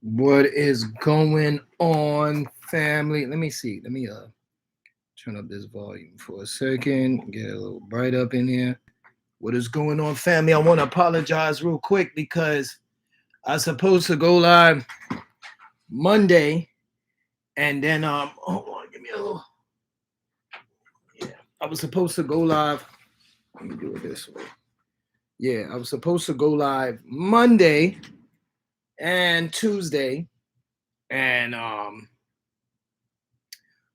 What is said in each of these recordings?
What is going on, family? Let me see. Let me turn up this volume for a second. Get a little bright up in here. What is going on, family? I want to apologize real quick because I was supposed to go live Monday, and then hold on, give me a little. Yeah, I was supposed to go live. Let me do it this way. Yeah, I was supposed to go live Monday and Tuesday, and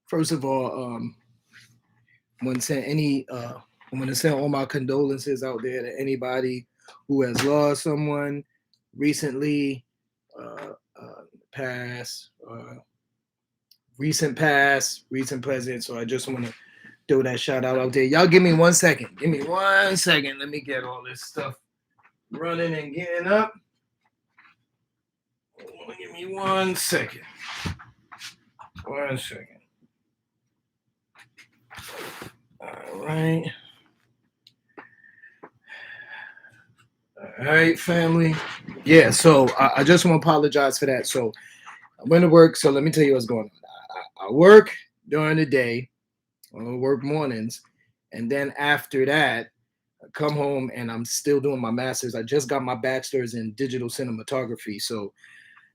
first of all, I want to send I'm going to send all my condolences out there to anybody who has lost someone recently, past, recent present. So I just want to throw that shout out there. Y'all give me 1 second. Give me 1 second. Let me get all this stuff running and getting up. Give me 1 second. 1 second. All right. All right, family. Yeah, so I just want to apologize for that. So I went to work. So let me tell you what's going on. I work during the day, I work mornings, and then after that, I come home and I'm still doing my master's. I just got my bachelor's in digital cinematography. So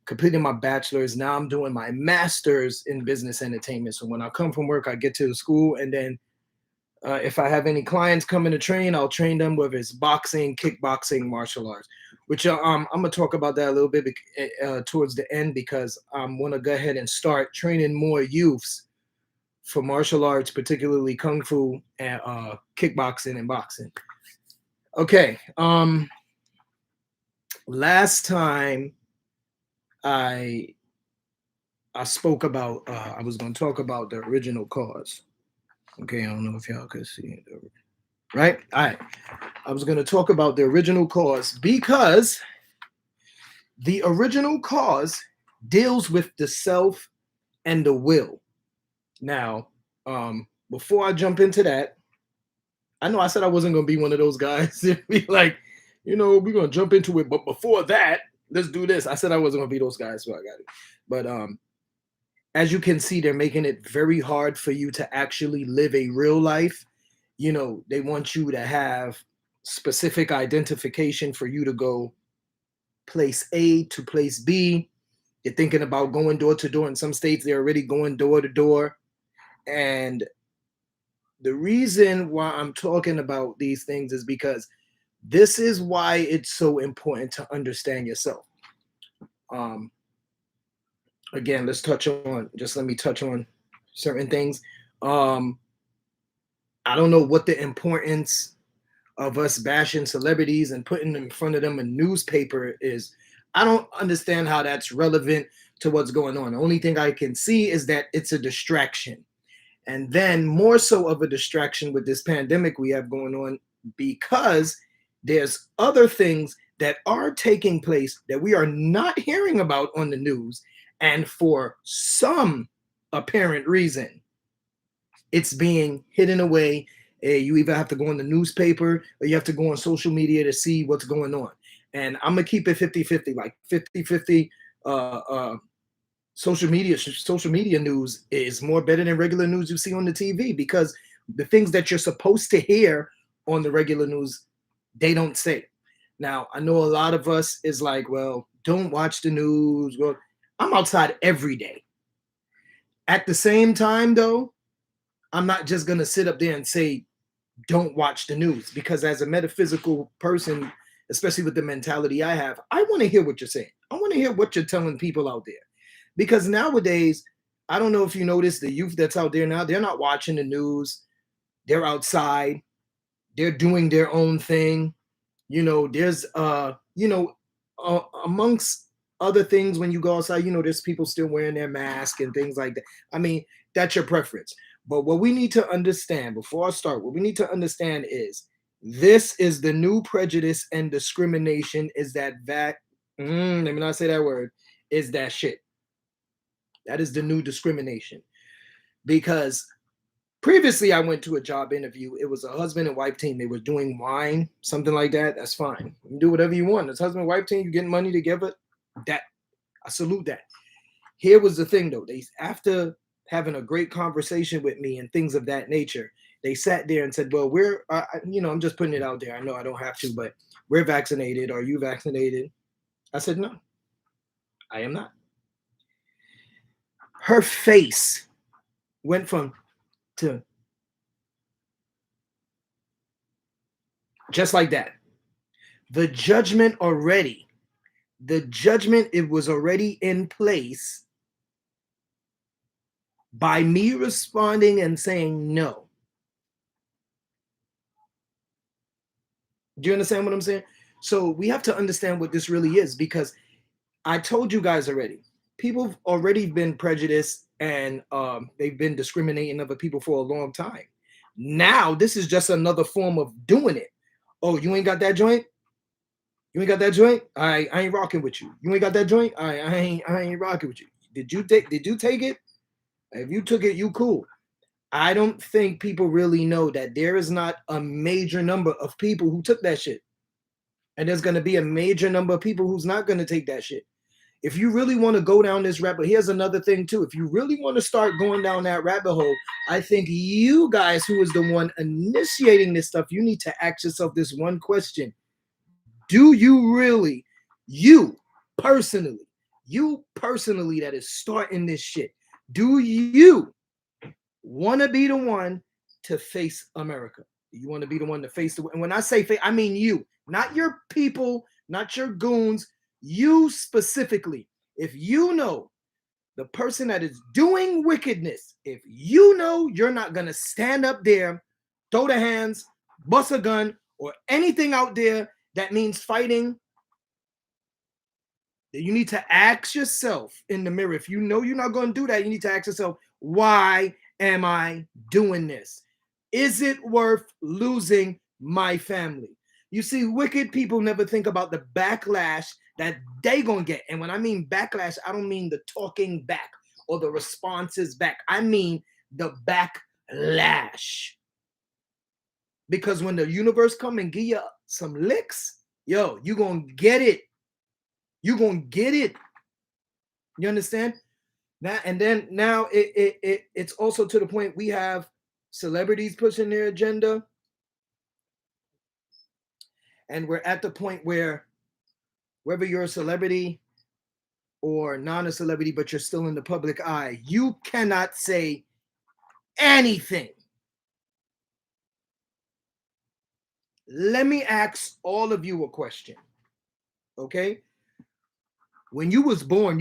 completing my bachelor's, now I'm doing my master's in business entertainment. So when I come from work, I get to the school, and then if I have any clients coming to train, I'll train them whether it's boxing, kickboxing, martial arts. Which I'm gonna talk about that a little bit towards the end because I want to go ahead and start training more youths for martial arts, particularly kung fu and kickboxing and boxing. Okay. Last time I I spoke about I was going to talk about the original cause. Okay, I don't know if y'all could see it. Right? All right. I was going to talk about the original cause because the original cause deals with the self and the will. Now, before I jump into that, I know I said I wasn't going to be one of those guys to be like, we're going to jump into it. But before that, let's do this. I said I wasn't going to be those guys, so I got it. But as you can see, they're making it very hard for you to actually live a real life. They want you to have specific identification for you to go place A to place B. You're thinking about going door to door. In some states, they're already going door to door. And the reason why I'm talking about these things is because this is why it's so important to understand yourself. Um, Again, let me touch on certain things. Um, I don't know what the importance of us bashing celebrities and putting in front of them a newspaper is. I don't understand how that's relevant to what's going on. The only thing I can see is that it's a distraction. And then more so of a distraction with this pandemic we have going on because there's other things that are taking place that we are not hearing about on the news. And for some apparent reason, it's being hidden away. You either have to go in the newspaper or you have to go on social media to see what's going on. And I'm going to keep it 50-50, like 50-50. Social media news is more better than regular news you see on the TV because the things that you're supposed to hear on the regular news, they don't say. Now, I know a lot of us is like, well, don't watch the news. Well, I'm outside every day. At the same time, though, I'm not just going to sit up there and say, don't watch the news because as a metaphysical person, especially with the mentality I have, I want to hear what you're saying. I want to hear what you're telling people out there. Because nowadays, I don't know if you notice the youth that's out there now, they're not watching the news. They're outside. They're doing their own thing. There's amongst other things when you go outside, there's people still wearing their mask and things like that. I mean, that's your preference. But what we need to understand before I start, what we need to understand is this is the new prejudice and discrimination is that let me not say that word, is that shit. That is the new discrimination. Because previously I went to a job interview. It was a husband and wife team. They were doing wine, something like that. That's fine. You can do whatever you want. It's husband and wife team, you getting money together. That I salute that. Here was the thing though. They after having a great conversation with me and things of that nature, they sat there and said, "Well, we're I'm just putting it out there. I know I don't have to, but we're vaccinated. Are you vaccinated?" I said, "No, I am not." Her face went from to just like that. The judgment already, the judgment, it was already in place by me responding and saying no. Do you understand what I'm saying? So we have to understand what this really is, because I told you guys already, people have already been prejudiced and they've been discriminating other people for a long time. Now this is just another form of doing it. Oh, you ain't got that joint? You ain't got that joint? I ain't rocking with you. You ain't got that joint? I ain't rocking with you. Did you take it? If you took it, you cool. I don't think people really know that there is not a major number of people who took that shit. And there's gonna be a major number of people who's not gonna take that shit. If you really want to go down this rabbit, here's another thing too. If you really want to start going down that rabbit hole, I think you guys, who is the one initiating this stuff, you need to ask yourself this one question. Do you really, you personally, that is starting this shit, do you want to be the one to face America? You want to be the one to face the, and when I say face, I mean you, not your people, not your goons, you specifically. If you know the person that is doing wickedness, if you know you're not going to stand up there, throw the hands, bust a gun, or anything out there that means fighting, then you need to ask yourself in the mirror. If you know you're not going to do that, you need to ask yourself, why am I doing this? Is it worth losing my family? You see, wicked people never think about the backlash that they gonna get. And when I mean backlash, I don't mean the talking back or the responses back. I mean the backlash. Because when the universe come and give you some licks, yo, you gonna get it. You gonna get it. You understand? Now and then now it's also to the point we have celebrities pushing their agenda, and we're at the point where whether you're a celebrity or not a celebrity, but you're still in the public eye, you cannot say anything. Let me ask all of you a question. Okay? When you was born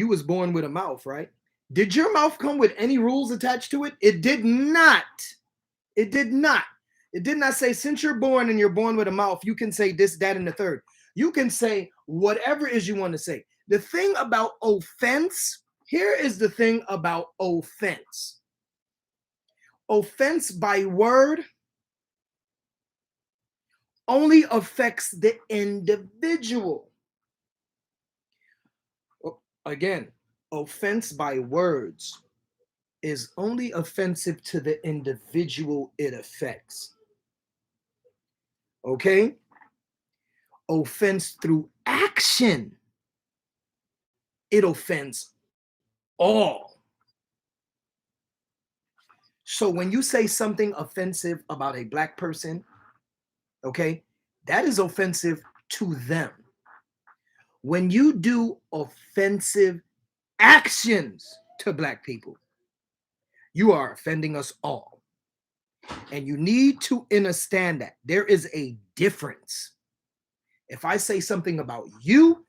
with a mouth, right? Did your mouth come with any rules attached to it? It did not. It did not. It did not say, since you're born and you're born with a mouth, you can say this, that, and the third. You can say whatever it is you want to say. The thing about offense, here is the thing about offense. Offense by word only affects the individual. Again, offense by words is only offensive to the individual it affects. Okay? Offense through action, it offends all. So when you say something offensive about a black person, okay, that is offensive to them. When you do offensive actions to black people, you are offending us all. And you need to understand that there is a difference. If I say something about you,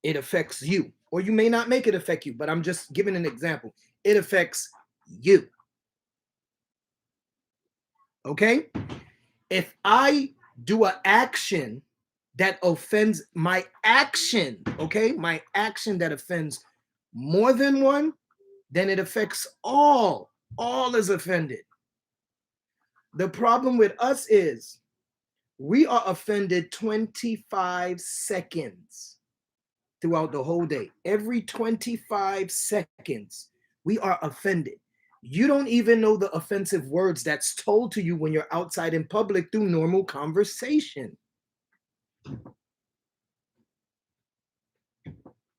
it affects you. Or you may not make it affect you, but I'm just giving an example. It affects you. Okay? If I do an action that offends my action, okay? My action that offends more than one, then it affects all. All is offended. The problem with us is we are offended 25 seconds throughout the whole day. Every 25 seconds, we are offended. You don't even know the offensive words that's told to you when you're outside in public through normal conversation.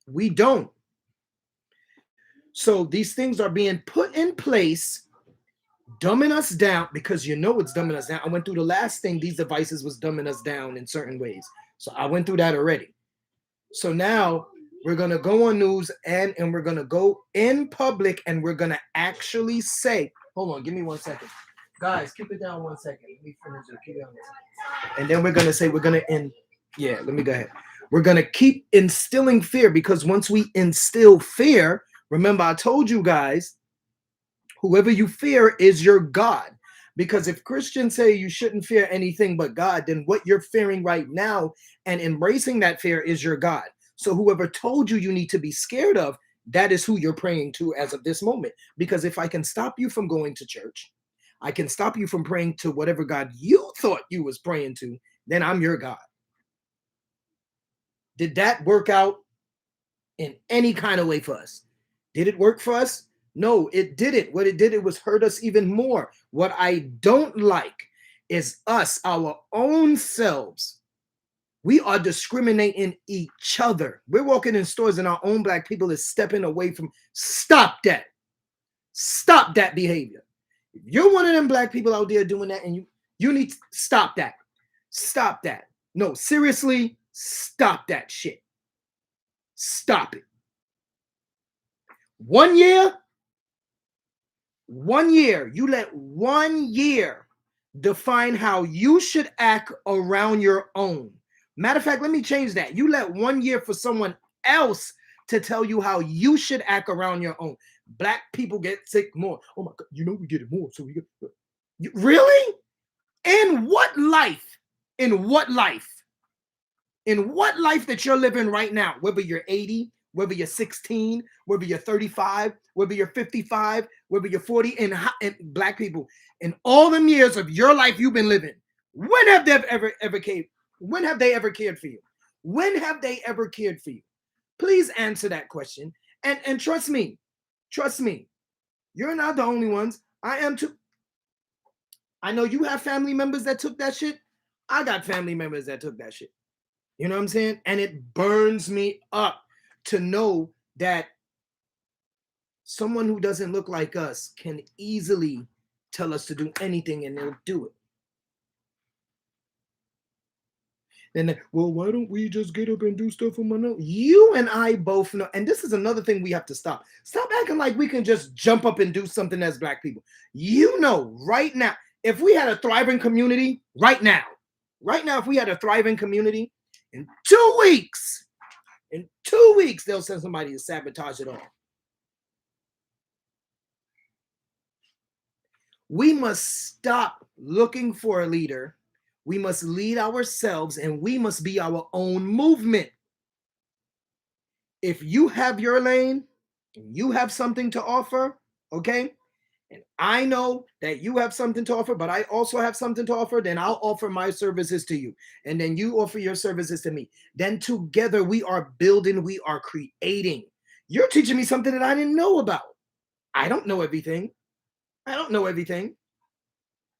We don't. So these things are being put in place, dumbing us down, because it's dumbing us down. I went through the last thing, these devices was dumbing us down in certain ways. So I went through that already. So now we're going to go on news and we're going to go in public and we're going to actually say, hold on, give me 1 second. Guys, keep it down 1 second. Let me finish it. Keep it down 1 second. And then we're going to say, we're going to end. Yeah, let me go ahead. We're going to keep instilling fear, because once we instill fear, remember I told you guys, whoever you fear is your God. Because if Christians say you shouldn't fear anything but God, then what you're fearing right now and embracing that fear is your God. So whoever told you need to be scared of, that is who you're praying to as of this moment. Because if I can stop you from going to church, I can stop you from praying to whatever God you thought you was praying to, then I'm your God. Did that work out in any kind of way for us? Did it work for us? No, it didn't. What it did, it was hurt us even more. What I don't like is us, our own selves. We are discriminating each other. We're walking in stores and our own black people is stepping away from. Stop that. Stop that behavior. If you're one of them black people out there doing that, and you need to stop that. Stop that. No, seriously, stop that shit. Stop it. 1 year, you let 1 year define how you should act around your own. Matter of fact, let me change that. You let 1 year for someone else to tell you how you should act around your own. Black people get sick more. Oh my God, we get it more. So we get really? In what life? In what life? In what life that you're living right now, whether you're 80, whether you're 16, whether you're 35, whether you're 55, whether you're 40, and black people, in all them years of your life you've been living, when have they ever cared? When have they ever cared for you? When have they ever cared for you? Please answer that question. And trust me, you're not the only ones. I am too. I know you have family members that took that shit. I got family members that took that shit. You know what I'm saying? And it burns me up to know that someone who doesn't look like us can easily tell us to do anything and they'll do it. And well, why don't we just get up and do stuff on my own? You and I both know, and this is another thing we have to stop. Stop acting like we can just jump up and do something as black people. You know, right now, if we had a thriving community, right now, if we had a thriving community, in 2 weeks, they'll send somebody to sabotage it all. We must stop looking for a leader. We must lead ourselves, and we must be our own movement. If you have your lane and you have something to offer, okay, and I know that you have something to offer, but I also have something to offer, then I'll offer my services to you. And then you offer your services to me. Then together we are building, we are creating. You're teaching me something that I didn't know about. I don't know everything.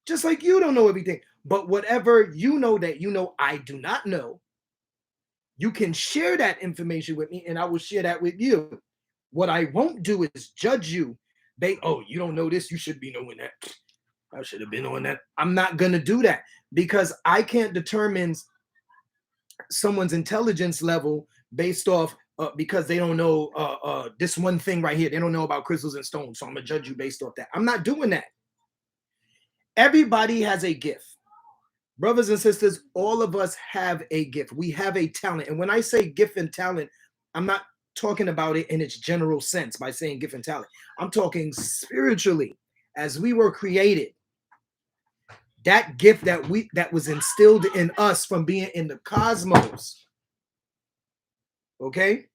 Just like you don't know everything. But whatever you know that I do not know, you can share that information with me and I will share that with you. What I won't do is judge you. You don't know this, you should be knowing that. I should have been on that. I'm not going to do that because I can't determine someone's intelligence level based off because they don't know this one thing right here. They don't know about crystals and stones. So I'm going to judge you based off that. I'm not doing that. Everybody has a gift. Brothers and sisters, all of us have a gift. We have a talent. And when I say gift and talent, I'm not talking about it in its general sense by saying gift and talent. I'm talking spiritually. As we were created, that gift that was instilled in us from being in the cosmos, okay?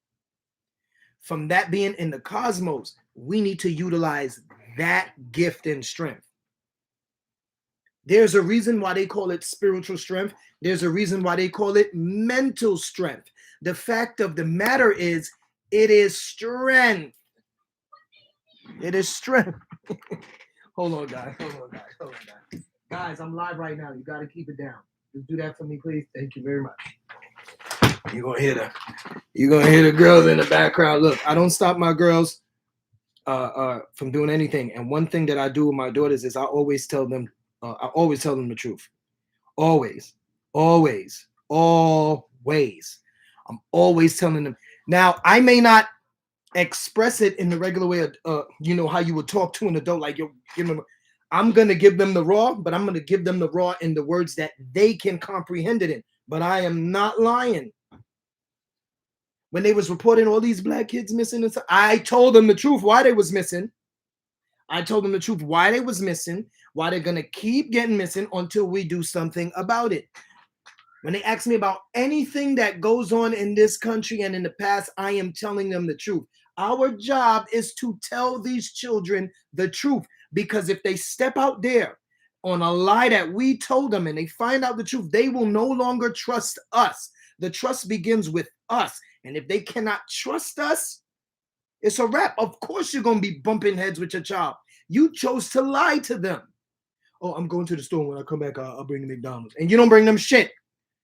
From that being in the cosmos, we need to utilize that gift and strength. There's a reason why they call it spiritual strength. There's a reason why they call it mental strength. The fact of the matter is, it is strength. It is strength. Hold on, guys. Guys, I'm live right now. You got to keep it down. Just do that for me, please. Thank you very much. You're gonna hear the girls in the background. Look, I don't stop my girls from doing anything. And one thing that I do with my daughters is I always tell them the truth. Always, always, always. I'm always telling them. Now, I may not express it in the regular way of, how you would talk to an adult, like you give them. I'm gonna give them the raw, but I'm gonna give them the raw in the words that they can comprehend it in. But I am not lying. When they was reporting all these black kids missing, and stuff, I told them the truth why they was missing. I told them the truth why they was missing, why they're gonna keep getting missing until we do something about it. When they ask me about anything that goes on in this country and in the past, I am telling them the truth. Our job is to tell these children the truth, because if they step out there on a lie that we told them and they find out the truth, they will no longer trust us. The trust begins with us. And if they cannot trust us, it's a wrap. Of course, you're going to be bumping heads with your child. You chose to lie to them. Oh, I'm going to the store. When I come back, I'll bring the McDonald's. And you don't bring them shit.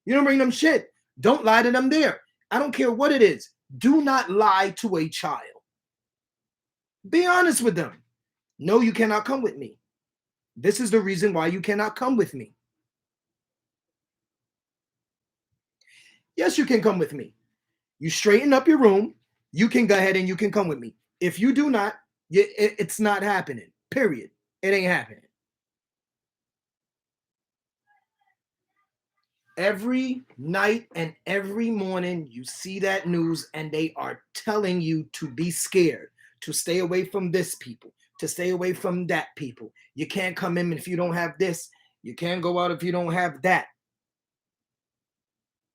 You don't bring them shit. Don't lie to them there. I don't care what it is. Do not lie to a child. Be honest with them. No, you cannot come with me. This is the reason why you cannot come with me. Yes, you can come with me. You straighten up your room. You can go ahead and you can come with me. If you do not, it's not happening. Period. It ain't happening. Every night and every morning, you see that news and they are telling you to be scared, to stay away from this people, to stay away from that people. You can't come in if you don't have this. You can't go out if you don't have that.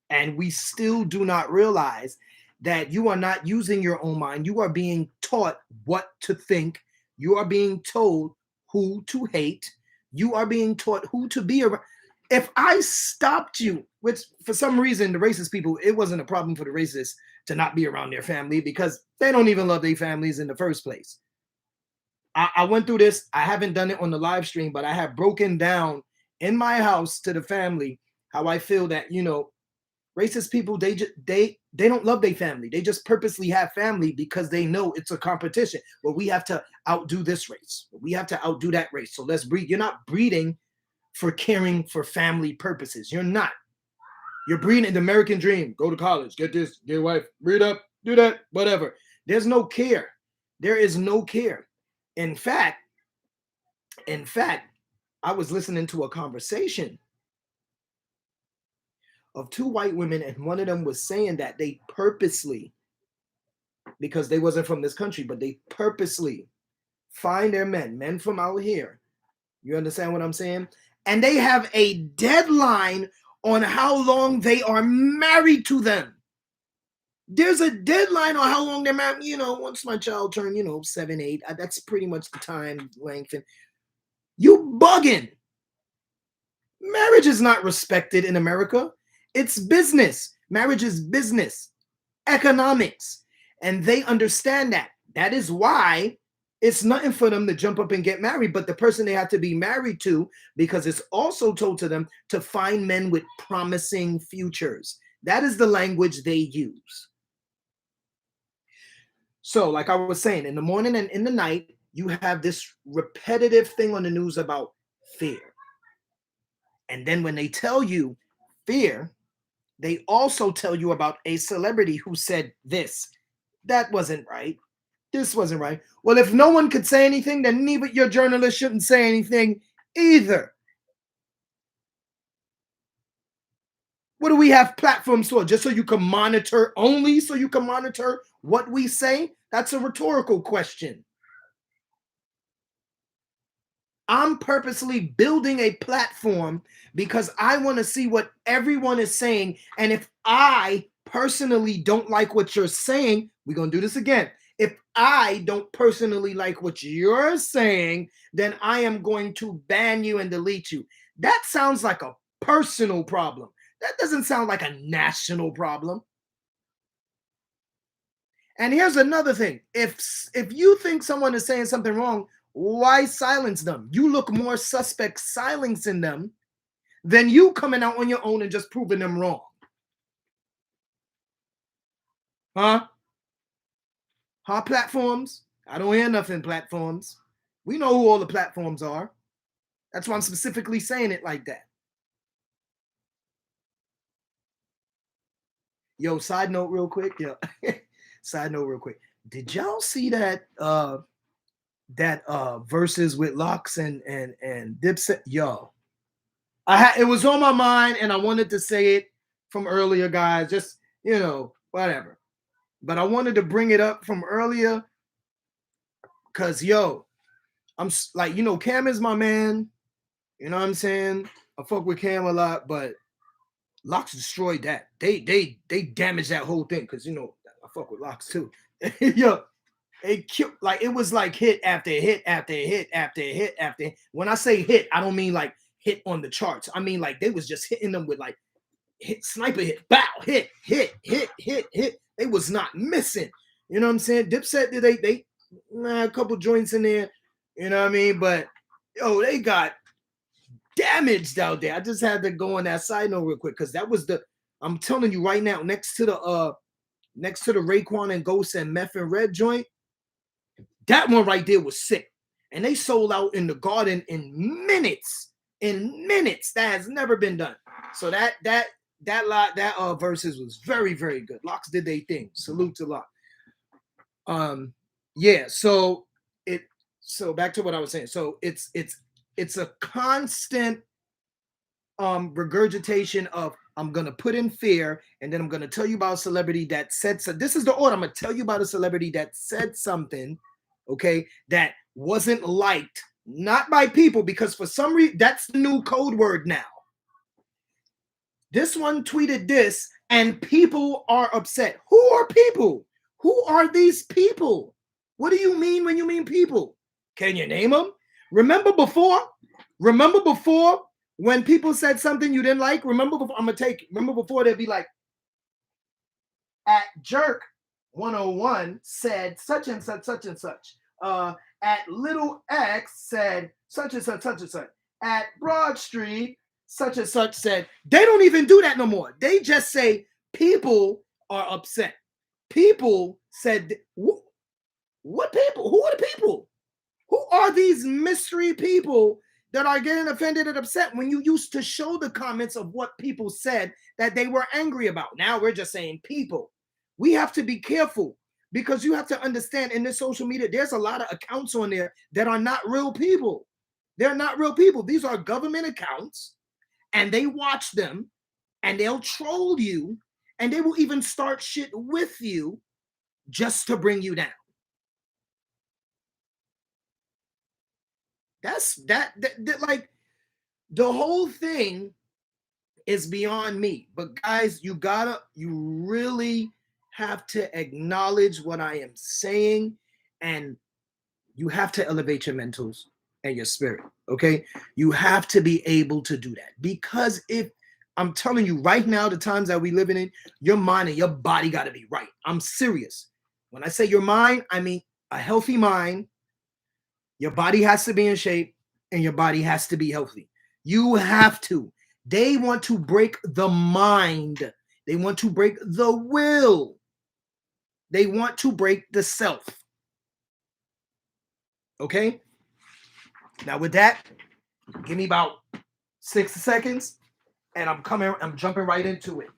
And we still do not realize that you are not using your own mind. You are being taught what to think. You are being told who to hate. You are being taught who to be around. If I stopped you, which for some reason, the racist people, it wasn't a problem for the racists to not be around their family because they don't even love their families in the first place. I went through this. I haven't done it on the live stream, but I have broken down in my house to the family how I feel that, racist people, they don't love their family. They just purposely have family because they know it's a competition. Well, we have to outdo this race. We have to outdo that race. So let's breed. You're not breeding for caring for family purposes. You're not. You're breeding the American dream. Go to college, get this, get a wife, breed up, do that, whatever. There's no care. There is no care. In fact, I was listening to a conversation of two white women, and one of them was saying that they purposely, because they wasn't from this country, but they purposely find their men from out here. You understand what I'm saying? And they have a deadline on how long they are married to them. There's a deadline on how long they're married. Once my child turned, 7, 8, that's pretty much the time length. And you bugging. Marriage is not respected in America. It's business. Marriage is business, economics. And they understand that. That is why it's nothing for them to jump up and get married, but the person they have to be married to, because it's also told to them to find men with promising futures. That is the language they use. So, like I was saying, in the morning and in the night, you have this repetitive thing on the news about fear. And then when they tell you fear, they also tell you about a celebrity who said this. That wasn't right. This wasn't right. Well, if no one could say anything, then neither your journalist shouldn't say anything either. What do we have platforms for? Just so you can monitor, only so you can monitor what we say? That's a rhetorical question. I'm purposely building a platform because I want to see what everyone is saying. And if I personally don't like what you're saying, we're going to do this again. If I don't personally like what you're saying, then I am going to ban you and delete you. That sounds like a personal problem. That doesn't sound like a national problem. And here's another thing. If you think someone is saying something wrong, why silence them? You look more suspect silencing them than you coming out on your own and just proving them wrong. Huh? Platforms? I don't hear nothing platforms. We know who all the platforms are. That's why I'm specifically saying it like that. Yo, side note real quick. Yeah. Side note real quick. Did y'all see that verses with Locks and Dipset? Yo. It was on my mind and I wanted to say it from earlier, guys. Just, whatever. But I wanted to bring it up from earlier because yo, I'm like, Cam is my man. You know what I'm saying? I fuck with Cam a lot, but Locks destroyed that. They damaged that whole thing because I fuck with Locks too. Yo, it killed, like it was like hit after hit after hit after hit after hit. When I say hit, I don't mean like hit on the charts. I mean like they was just hitting them with like hit, sniper hit, bow, hit. They was not missing. You know what I'm saying? Dipset, they a couple joints in there. You know what I mean? But yo, they got damaged out there. I just had to go on that side note real quick because that was I'm telling you right now, next to the Raekwon and Ghost and Meth and Red joint, that one right there was sick. And they sold out in the Garden in minutes. In minutes. That has never been done. So that verses was very, very good. Locks did their thing. Salute to Lock. Yeah, so back to what I was saying. So it's a constant regurgitation of I'm gonna put in fear, and then I'm gonna tell you about a celebrity that said so. This is the order. I'm gonna tell you about a celebrity that said something, okay, that wasn't liked, not by people, because for some reason that's the new code word now. This one tweeted this, and people are upset. Who are people? Who are these people? What do you mean when you mean people? Can you name them? Remember before when people said something you didn't like? Remember before they'd be like, at Jerk 101 said such and such, such and such. At Little X said such and such, such and such. At Broad Street, such and such said. They don't even do that no more. They just say people are upset. People said, what people? Who are the people? Who are these mystery people that are getting offended and upset when you used to show the comments of what people said that they were angry about? Now we're just saying people. We have to be careful because you have to understand in this social media, there's a lot of accounts on there that are not real people. They're not real people. These are government accounts and they watch them and they'll troll you and they will even start shit with you just to bring you down. That's that like the whole thing is beyond me. But guys, you really have to acknowledge what I am saying, and you have to elevate your mentals and your spirit. Okay, you have to be able to do that, because if I'm telling you right now, the times that we living in, your mind and your body got to be right. I'm serious. When I say your mind, I mean a healthy mind. Your body has to be in shape and your body has to be healthy. You have to. They want to break the mind. They want to break the will. They want to break the self. Okay? Now with that, give me about 6 seconds and I'm jumping right into it.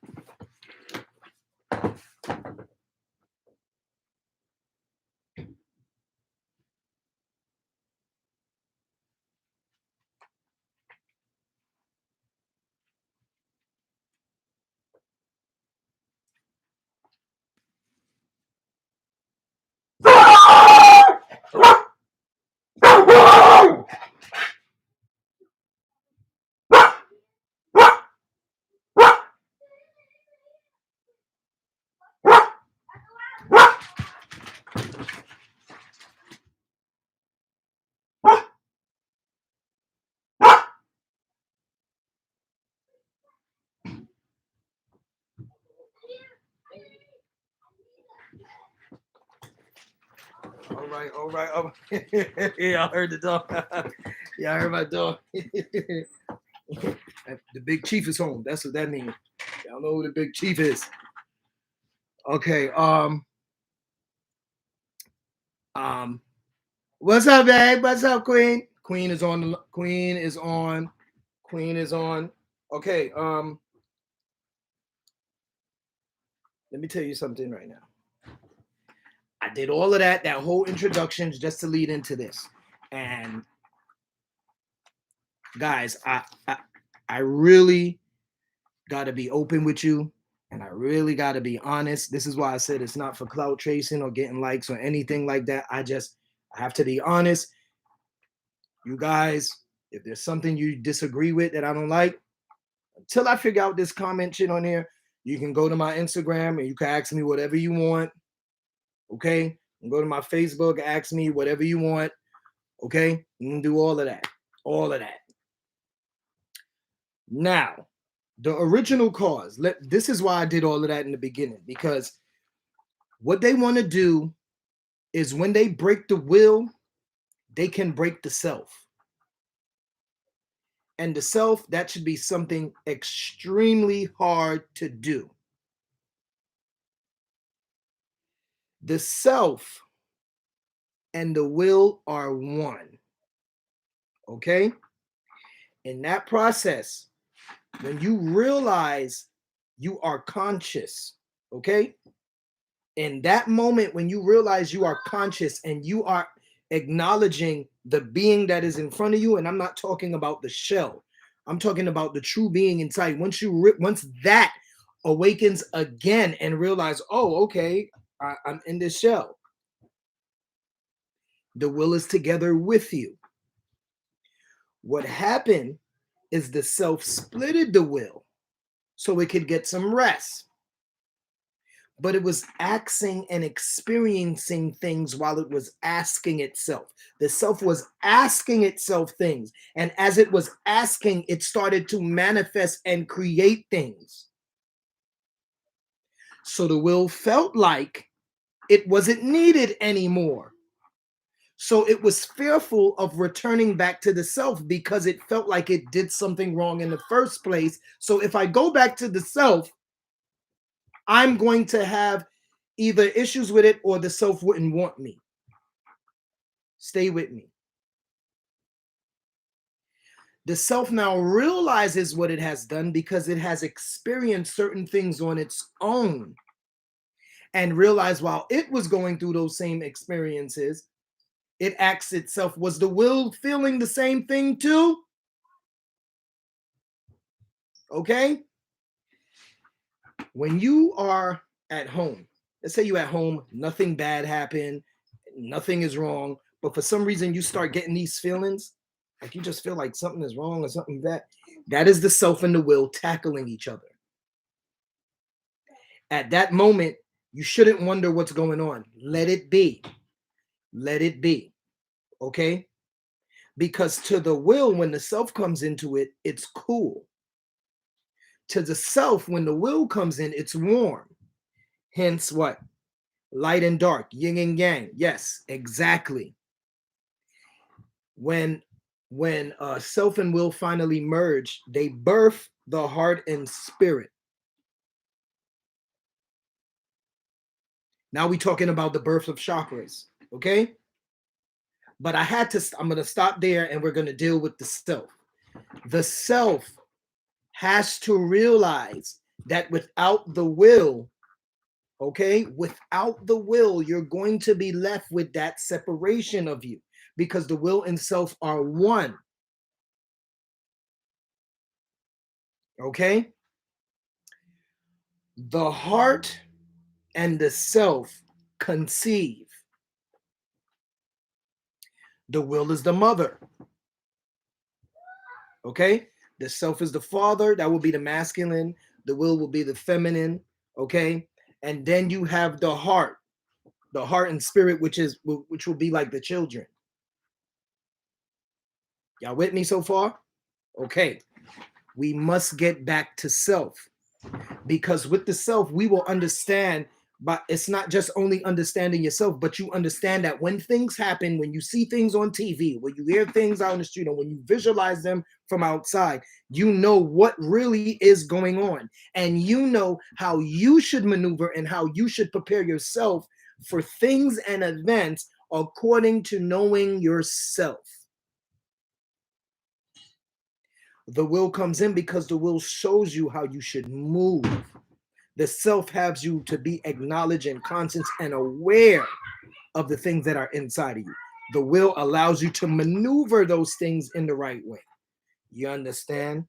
All right. Yeah, I heard the dog. Yeah, I heard my dog. The big chief is home. That's what that means. Y'all know who the big chief is. Okay. Um, what's up, babe? What's up, Queen? Queen is on. Queen is on. Queen is on. Okay. Let me tell you something right now. I did all of that whole introduction just to lead into this. And guys, I really got to be open with you, and I really got to be honest. This is why I said it's not for clout chasing or getting likes or anything like that. I have to be honest. You guys, if there's something you disagree with that I don't like, until I figure out this comment shit on here, you can go to my Instagram and you can ask me whatever you want. Okay? And go to my Facebook, ask me whatever you want. Okay? You can do all of that. All of that. Now, the original cause. This is why I did all of that in the beginning, because what they want to do is when they break the will, they can break the self. And the self, that should be something extremely hard to do. The self and the will are one. Okay? In that process, when you realize you are conscious, okay? In that moment, when you realize you are conscious and you are acknowledging the being that is in front of you, and I'm not talking about the shell, I'm talking about the true being inside. Once that awakens again and realize, oh, okay, I'm in this shell. The will is together with you. What happened is the self splitted the will so it could get some rest. But it was asking and experiencing things while it was asking itself. The self was asking itself things. And as it was asking, it started to manifest and create things. So the will felt like it wasn't needed anymore. So it was fearful of returning back to the self because it felt like it did something wrong in the first place. So if I go back to the self, I'm going to have either issues with it or the self wouldn't want me. Stay with me. The self now realizes what it has done because it has experienced certain things on its own and realized while it was going through those same experiences, it asks itself, was the will feeling the same thing too? Okay? When you are at home, let's say you're at home, nothing bad happened, nothing is wrong, but for some reason you start getting these feelings, like you just feel like something is wrong or something bad. That is the self and the will tackling each other. At that moment, you shouldn't wonder what's going on. Let it be. Let it be. Okay? Because to the will, when the self comes into it, it's cool. To the self, when the will comes in, it's warm. Hence what? Light and dark, yin and yang. Yes, exactly. When self and will finally merge, they birth the heart and spirit. Now we're talking about the birth of chakras, okay? But I'm going to stop there and we're going to deal with the self. The self has to realize that without the will, okay, without the will, you're going to be left with that separation of you because the will and self are one. Okay? The heart and the self conceive. The will is the mother. Okay? The self is the father. That will be the masculine. The will be the feminine. Okay? And then you have the heart and spirit, which will be like the children. Y'all with me so far? Okay. We must get back to self, because with the self, we will understand, but it's not just only understanding yourself, but you understand that when things happen, when you see things on TV, when you hear things out in the street, or when you visualize them from outside, you know what really is going on. And you know how you should maneuver and how you should prepare yourself for things and events according to knowing yourself. The will comes in because the will shows you how you should move. The self has you to be acknowledged and conscious and aware of the things that are inside of you. The will allows you to maneuver those things in the right way. You understand?